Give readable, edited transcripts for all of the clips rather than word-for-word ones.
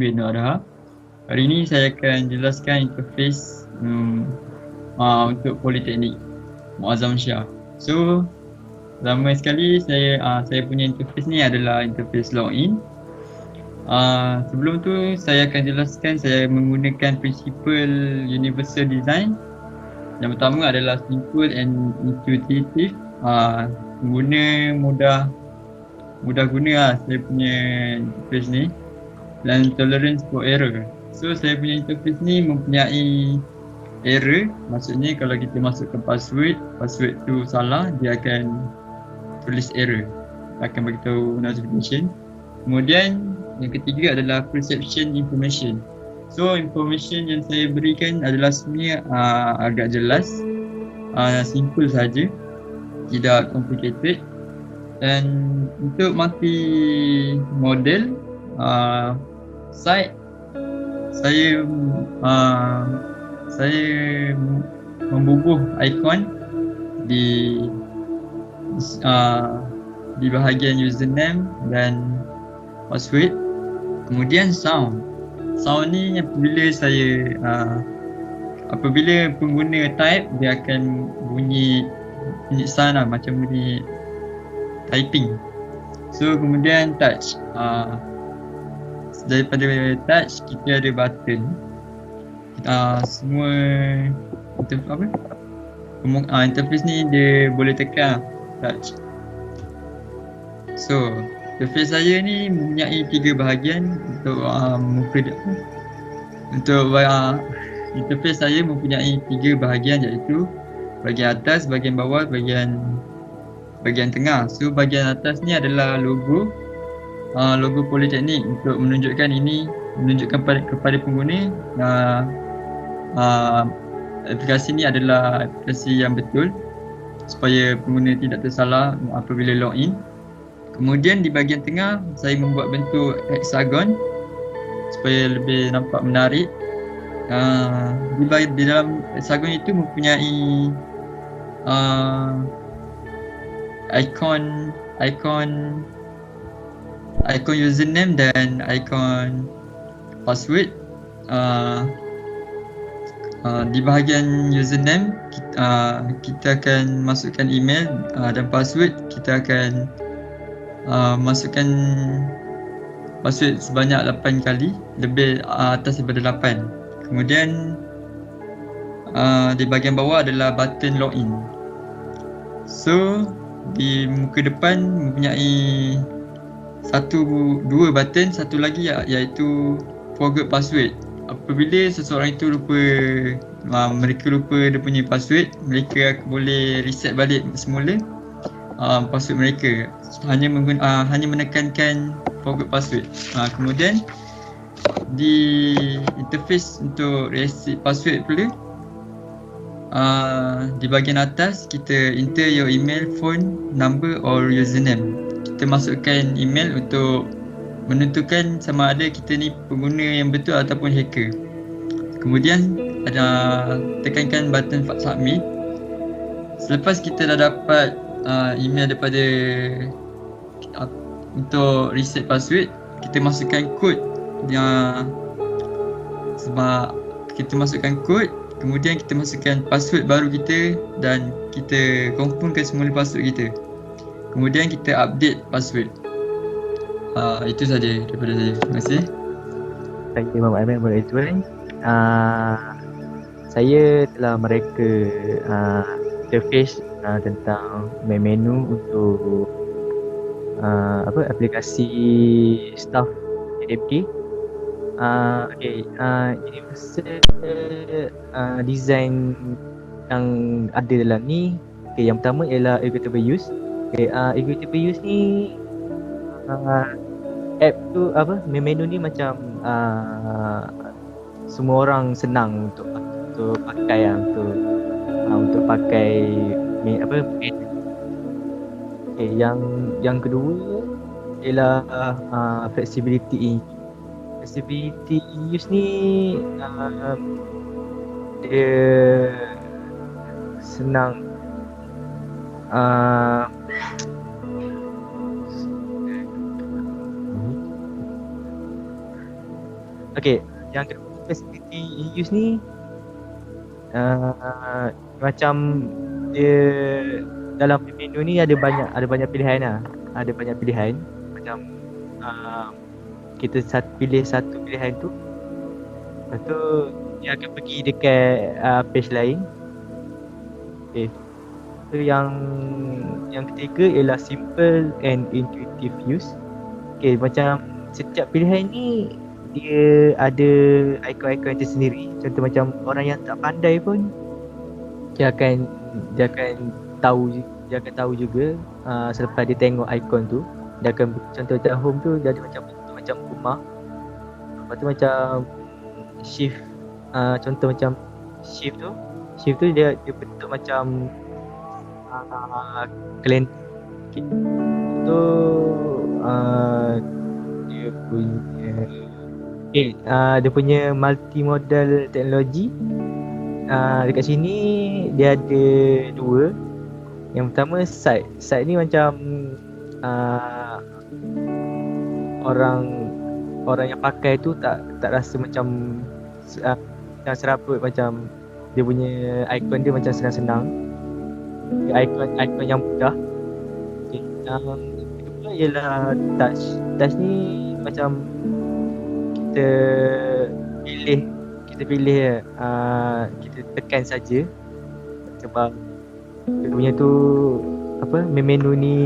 bin Nur Adha. Hari ini saya akan jelaskan interface untuk Politeknik Muazzam Shah. So, pertama sekali saya punya interface ni adalah interface login. Sebelum tu saya akan jelaskan saya menggunakan prinsipal universal design. Yang pertama adalah simple and intuitive. Pengguna mudah guna lah saya punya interface ni, dan tolerance for error. So saya punya interface ni mempunyai error. Maksudnya kalau kita masukkan password tu salah, dia akan tulis error, akan beritahu notification. Kemudian yang ketiga adalah perception information. So information yang saya berikan adalah sebenarnya agak jelas, simple saja, tidak complicated. Dan untuk multi model site, saya membubuh ikon di bahagian username dan password. Kemudian sound ni apabila pengguna type, dia akan bunyi sound lah, macam bunyi typing. So kemudian touch, daripada touch kita ada button. Semua interface ni dia boleh tekan touch. So interface saya ni mempunyai 3 bahagian untuk interface saya mempunyai 3 bahagian, iaitu bahagian atas, bahagian bawah, bahagian tengah. So bahagian atas ni adalah logo Politeknik untuk menunjukkan kepada pengguna aplikasi ni adalah aplikasi yang betul, supaya pengguna tidak tersalah apabila login. Kemudian di bahagian tengah saya membuat bentuk hexagon supaya lebih nampak menarik. Di dalam hexagon itu mempunyai ikon username dan ikon password. Di bahagian username kita akan masukkan email, dan password kita akan masukkan password sebanyak 8 kali, lebih atas daripada 8. Kemudian di bahagian bawah adalah button login. So di muka depan mempunyai dua button, satu lagi iaitu forgot password. Apabila seseorang itu mereka lupa dia punya password, mereka boleh reset balik semula password mereka, hanya menekankan forgot password. Kemudian di interface untuk reset password pula, di bahagian atas kita enter your email, phone number or username. Kita masukkan email untuk menentukan sama ada kita ni pengguna yang betul ataupun hacker. Kemudian tekankan button submit. Selepas kita dah dapat email daripada untuk reset password, kita masukkan kod kemudian kita masukkan password baru kita, dan kita confirmkan semula password kita. Kemudian kita update password. Itu saja daripada saya. Terima kasih. Saya Muhammad Amin Muhammad. Saya telah mereka interface tentang main menu untuk aplikasi staff NMK. Universal design yang ada dalam ni. Yang pertama ialah equitable use. Equitable use ni app tu main menu ni macam semua orang senang untuk pakai untuk pakai yang kedua ialah flexibility use ni. Dia senang Okay, yang kedua facility use ni macam dia dalam menu ni ada banyak pilihan lah. Ada banyak pilihan macam kita pilih satu pilihan tu, lepas tu dia akan pergi dekat page lain. Okay. So yang ketiga ialah simple and intuitive use. Okay, macam setiap pilihan ni dia ada ikon-ikon tersendiri. Contoh macam orang yang tak pandai pun dia akan tahu juga selepas dia tengok ikon tu. Dia akan, contoh macam home tu dia ada macam rumah. Lepas tu macam shift, contoh macam shift tu dia bentuk macam kalender. Okay. Tu dia punya multimodal teknologi. Dekat sini dia ada dua. Yang pertama site ni macam orang yang pakai tu tak rasa macam serabut, macam dia punya ikon dia macam senang-senang. Dia ikon yang mudah. Okay. Yang kedua ialah touch ni macam kita pilih kita tekan saja sebab dia punya tu menu ni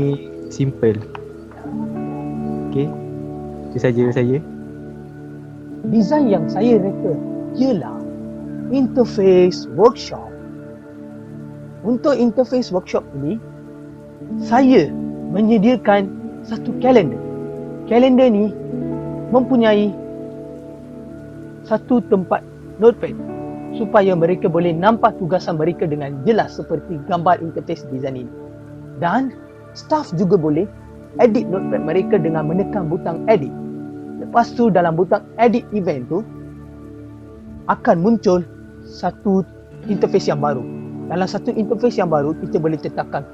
simple. Okay, itu saja. Design yang saya reka ialah interface workshop. Untuk interface workshop ini, saya menyediakan satu kalender. Kalender ni mempunyai satu tempat notepad supaya mereka boleh nampak tugasan mereka dengan jelas seperti gambar interface design ini. Dan staff juga boleh edit notepad mereka dengan menekan butang edit. Lepas tu dalam butang edit event tu akan muncul satu interface yang baru. Dalam satu interface yang baru kita boleh tetapkan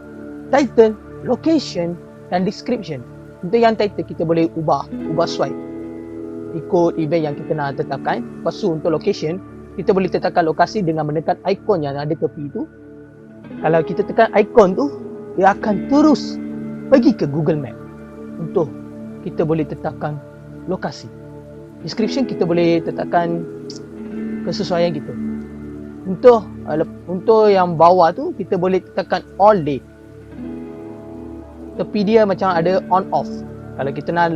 title, location dan description. Untuk yang title kita boleh ubah swipe ikut event yang kita nak tetapkan. Lepas tu untuk location kita boleh tetapkan lokasi dengan menekan ikon yang ada tepi tu. Kalau kita tekan ikon tu, dia akan terus pergi ke Google Map untuk kita boleh tetapkan lokasi. Description kita boleh tetapkan kesesuaian kita. Untuk yang bawah tu kita boleh tetapkan all day. Tepi dia macam ada on off. Kalau kita nak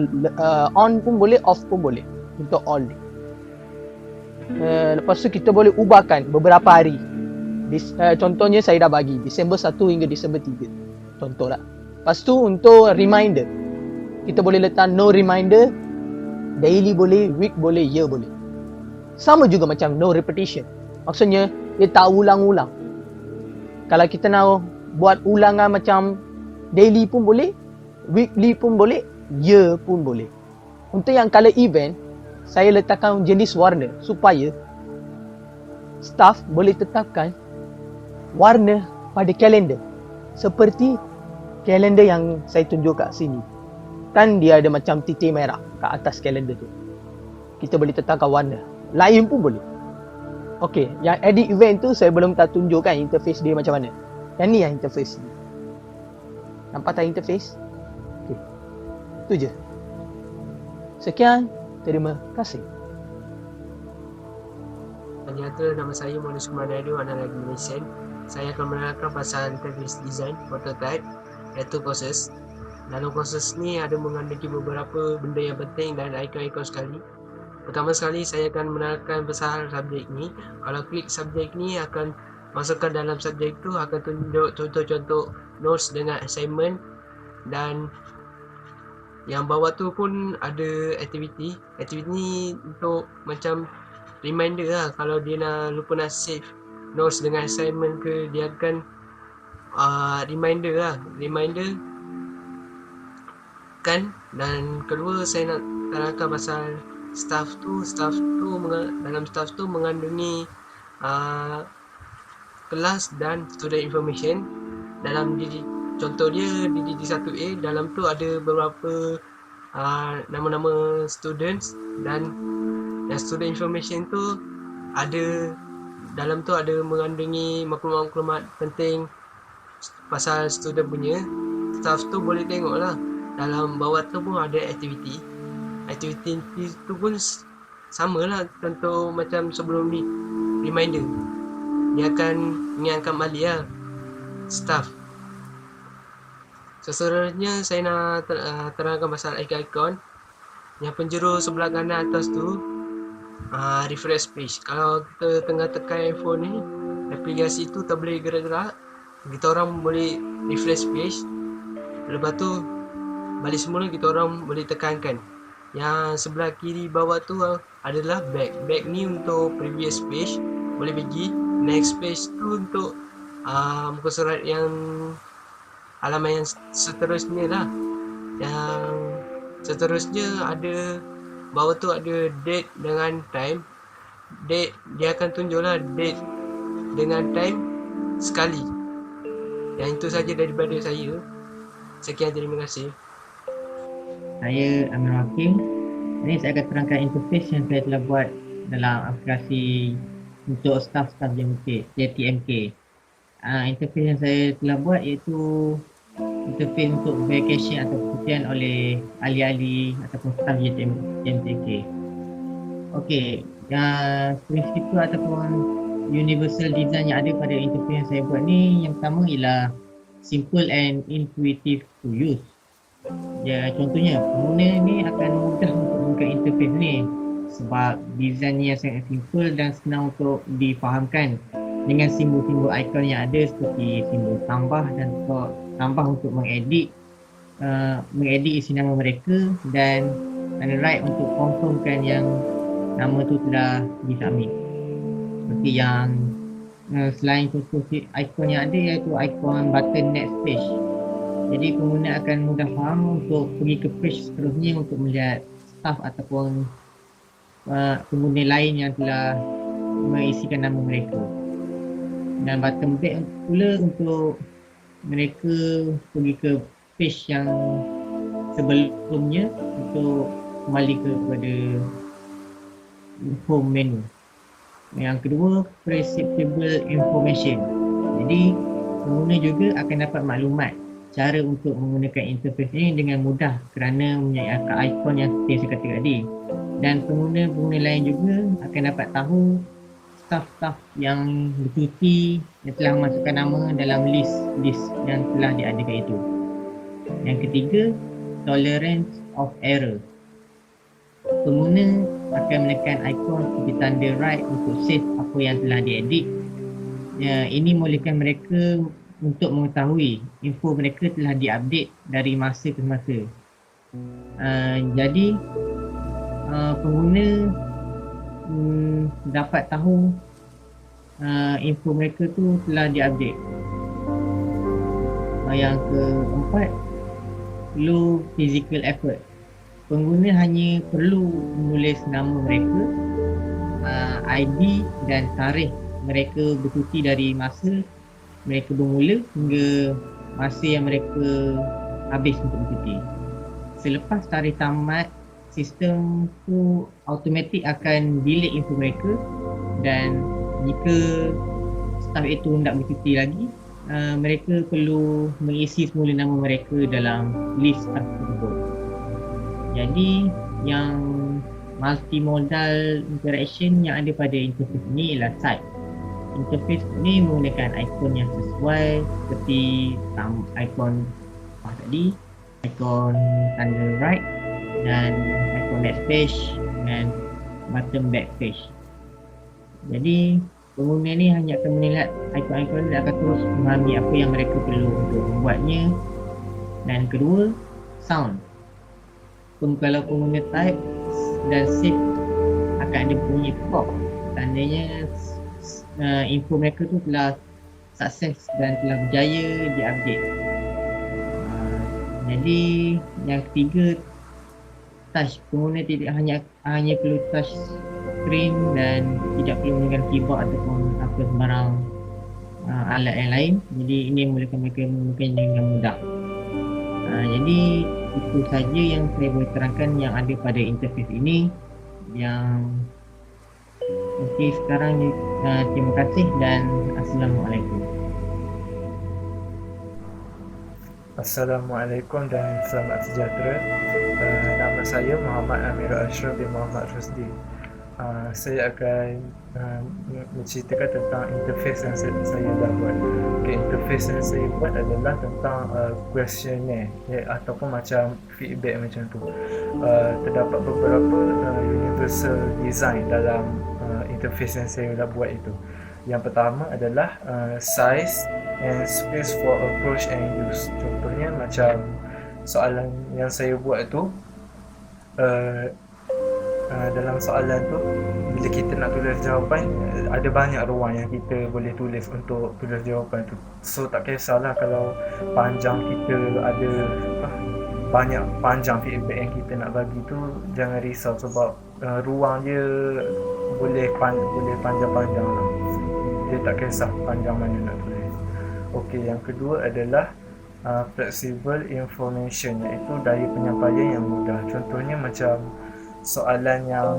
on pun boleh, off pun boleh untuk all day. Lepas tu kita boleh ubahkan beberapa hari. Contohnya saya dah bagi Disember 1 hingga Disember 3. Contohlah. Lepas tu untuk reminder, kita boleh letak no reminder, daily boleh, week boleh, year boleh. Sama juga macam no repetition. Maksudnya dia tak ulang-ulang. Kalau kita nak buat ulangan macam daily pun boleh, weekly pun boleh, year pun boleh. Untuk yang color event, saya letakkan jenis warna supaya staff boleh tetapkan warna pada kalender. Seperti kalender yang saya tunjuk kat sini. Kan dia ada macam titik merah kat atas kalender tu. Kita boleh tetapkan warna. Lain pun boleh. Okey, yang edit event tu saya belum tak tunjukkan interface dia macam mana. Yang ni yang interface ni. Nampak tak interface? Okey. Itu je. Sekian, terima kasih. Ternyata nama saya Monus Kumanado Analagi Malaysian. Saya akan menerangkan pasal interface design prototype iaitu proses. Dalam proses ni ada mengandungi beberapa benda yang penting dan ikon-ikon sekali. Pertama sekali saya akan menerangkan pasal subjek ni. Kalau klik subjek ni akan masukkan dalam subjek tu, akan tunjuk contoh-contoh notes dengan assignment, dan yang bawah tu pun ada aktiviti. Aktiviti ni untuk macam reminder lah. Kalau dia lupa nak save notes dengan assignment ke, dia akan reminder lah. Reminder kan. Dan kedua saya nak terangkan pasal staff tu dalam staff tu mengandungi kelas dan student information. Dalam contoh dia di DD1A, dalam tu ada beberapa nama-nama students dan Dan student information tu ada dalam tu ada mengandungi maklumat-maklumat penting pasal student punya. Staff tu boleh tengok lah dalam bawah tu pun ada aktiviti. Aktiviti tu pun sama lah contoh macam sebelum ni, reminder. Dia akan mengingatkan balik lah staff. Seterusnya saya nak terangkan pasal ikon-ikon. Yang penjuru sebelah kanan atas tu refresh page. Kalau kita tengah tekan handphone ni, aplikasi tu tak boleh gerak-gerak, kita orang boleh refresh page. Lepas tu balik semula kita orang boleh tekankan. Yang sebelah kiri bawah tu adalah back. Back ni untuk previous page, boleh pergi. Next page tu untuk muka surat yang halaman yang seterusnya lah. Yang seterusnya ada bawah tu ada date dengan time. Date dia akan tunjuklah date dengan time sekali. Yang itu saja daripada saya. Sekian, terima kasih. Saya Amir Hakim. Ini saya akan terangkan interface yang saya telah buat dalam aplikasi untuk staff-staff JTMK. Interface yang saya telah buat iaitu interface untuk vacation atau perhutian oleh ahli-ahli ataupun staff JTMK. Okey, prinsip ataupun universal design yang ada pada interface yang saya buat ni, yang pertama ialah simple and intuitive to use. Ya, contohnya pengguna ni akan mudah untuk menggunakan interface ni sebab desainnya sangat simple dan senang untuk difahamkan dengan simbol-simbol ikon yang ada seperti simbol tambah dan tambah untuk mengedit isi nama mereka dan tanda right untuk confirmkan yang nama tu telah disubmit. Seperti yang selain contoh ikon yang ada iaitu ikon button next page. Jadi pengguna akan mudah faham untuk pergi ke page seterusnya untuk melihat staff ataupun pengguna lain yang telah mengisikan nama mereka. Dan button back pula untuk mereka pergi ke page yang sebelumnya untuk kembali kepada home menu. Yang kedua, perceptible information. Jadi pengguna juga akan dapat maklumat cara untuk menggunakan interface ini dengan mudah kerana mempunyai ikon yang seperti saya kata tadi. Dan pengguna-pengguna lain juga akan dapat tahu staff-staff yang bercuti yang telah memasukkan nama dalam list yang telah diadakan itu. Yang ketiga, tolerance of error. Pengguna akan menekan ikon seperti tanda right untuk save apa yang telah diedit. Ini membolehkan mereka untuk mengetahui info mereka telah diupdate dari masa ke masa. Jadi pengguna dapat tahu info mereka tu telah diupdate. Yang keempat, low physical effort. Pengguna hanya perlu menulis nama mereka, ID dan tarikh mereka bercuti dari masa mereka bermula hingga masa yang mereka habis untuk bercuti. Selepas tarikh tamat, sistem tu automatik akan delete info mereka dan jika staff itu hendak bercuti lagi, mereka perlu mengisi semula nama mereka dalam list staff tersebut. Jadi yang multimodal interaction yang ada pada interface ini ialah site. Interface ni menggunakan ikon yang sesuai seperti ikon tadi, ikon tanda right dan ikon next page dan button back page. Jadi pengguna ni hanya akan melihat ikon-ikon dan akan terus memahami apa yang mereka perlu untuk membuatnya. Dan kedua, sound. Kalau pengguna type dan save akan ada bunyi pop, tandanya info mereka tu telah sukses dan telah berjaya diupdate. Jadi yang ketiga, touch. Pengguna tidak hanya perlu touch screen dan tidak perlu menggunakan keyboard ataupun apa sembarang alat yang lain. Jadi ini membolehkan mereka menggunakannya dengan mudah. Jadi itu saja yang saya boleh terangkan yang ada pada interface ini. yang okey sekarang ni, terima kasih dan Assalamualaikum. Assalamualaikum dan selamat sejahtera. Nama saya Muhammad Amirul Ashraf bin Muhammad Rusdi. Saya akan menceritakan tentang interface yang saya dah buat. Interface yang saya buat adalah tentang questionnaire ataupun macam feedback macam tu. Terdapat beberapa universal design dalam interface yang saya dah buat itu. Yang pertama adalah size and space for approach and use. Contohnya macam soalan yang saya buat tu, dalam soalan tu bila kita nak tulis jawapan, ada banyak ruang yang kita boleh tulis untuk tulis jawapan tu. So tak kisahlah kalau panjang kita ada banyak panjang feedback yang kita nak bagi tu, jangan risau sebab ruang dia boleh panjang-panjang lah. Dia tak kisah panjang mana nak tulis. Okey, yang kedua adalah flexible information, iaitu daya penyampaian yang mudah. Contohnya macam soalan yang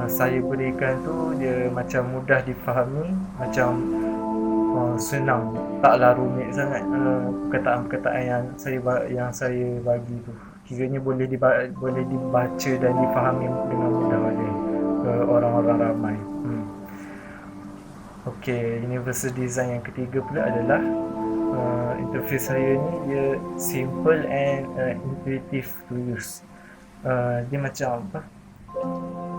saya berikan tu, dia macam mudah difahami, macam senang, taklah rumit sangat perkataan-perkataan yang saya bagi tu. Kiranya boleh dibaca dan difahami dengan mudah oleh orang-orang ramai. Okey, universal design yang ketiga pula adalah interface saya ni dia simple and intuitive to use. Dia macam apa?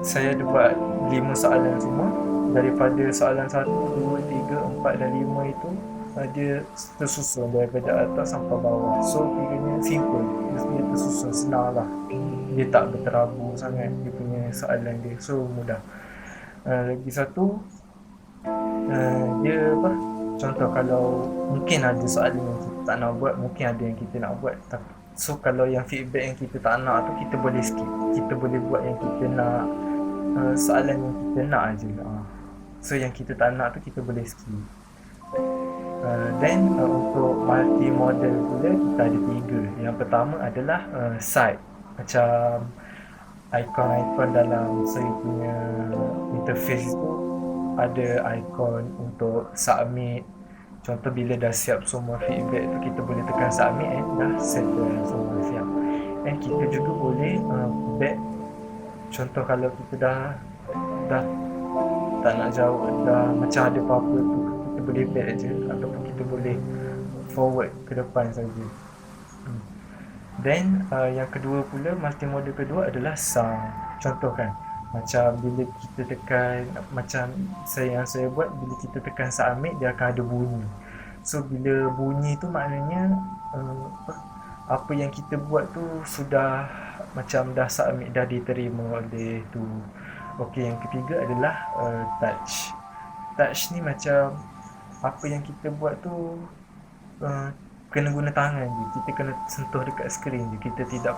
Saya ada buat 5 soalan semua. Daripada soalan 1, 2, 3, 4 dan 5 itu dia tersusun daripada atas sampai bawah. So kiranya simple, dia tersusun, senang lah. Dia tak berterabur sangat dia punya soalan dia. So mudah. Lagi satu, dia apa? Contoh kalau mungkin ada soalan yang kita tak nak buat, mungkin ada yang kita nak buat. So kalau yang feedback yang kita tak nak tu, kita boleh skip. Kita boleh buat yang kita nak, soalan yang kita nak aje. So yang kita tak nak tu kita boleh skip. Then untuk multi model pula kita ada 3. Yang pertama adalah site. Macam ikon-ikon dalam saya punya interface tu, ada ikon untuk submit. Contoh bila dah siap semua feedback tu, kita boleh tekan submit and dah settle semua siap. And kita juga boleh back. Contoh kalau kita dah tak nak jawab, dah macam ada apa-apa tu, kita boleh back je, ataupun kita boleh forward ke depan saja. Then yang kedua pula, multi-modal kedua adalah sound. Contoh kan, macam bila kita tekan, macam yang saya buat, bila kita tekan submit, dia akan ada bunyi. So bila bunyi tu maknanya apa yang kita buat tu sudah macam dah submit, dah diterima oleh tu. Okey, yang ketiga adalah touch. Touch ni macam apa yang kita buat tu kena guna tangan je. Kita kena sentuh dekat skrin je. Kita tidak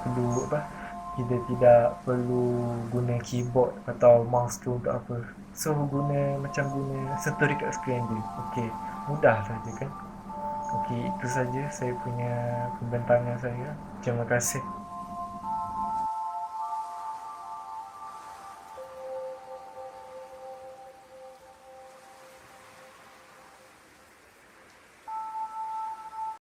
perlu guna keyboard atau mouse tu untuk apa. So guna sentuh dekat skrin je. Okey, mudah saja kan. Okey, itu saja saya punya pembentangan saya. Terima kasih.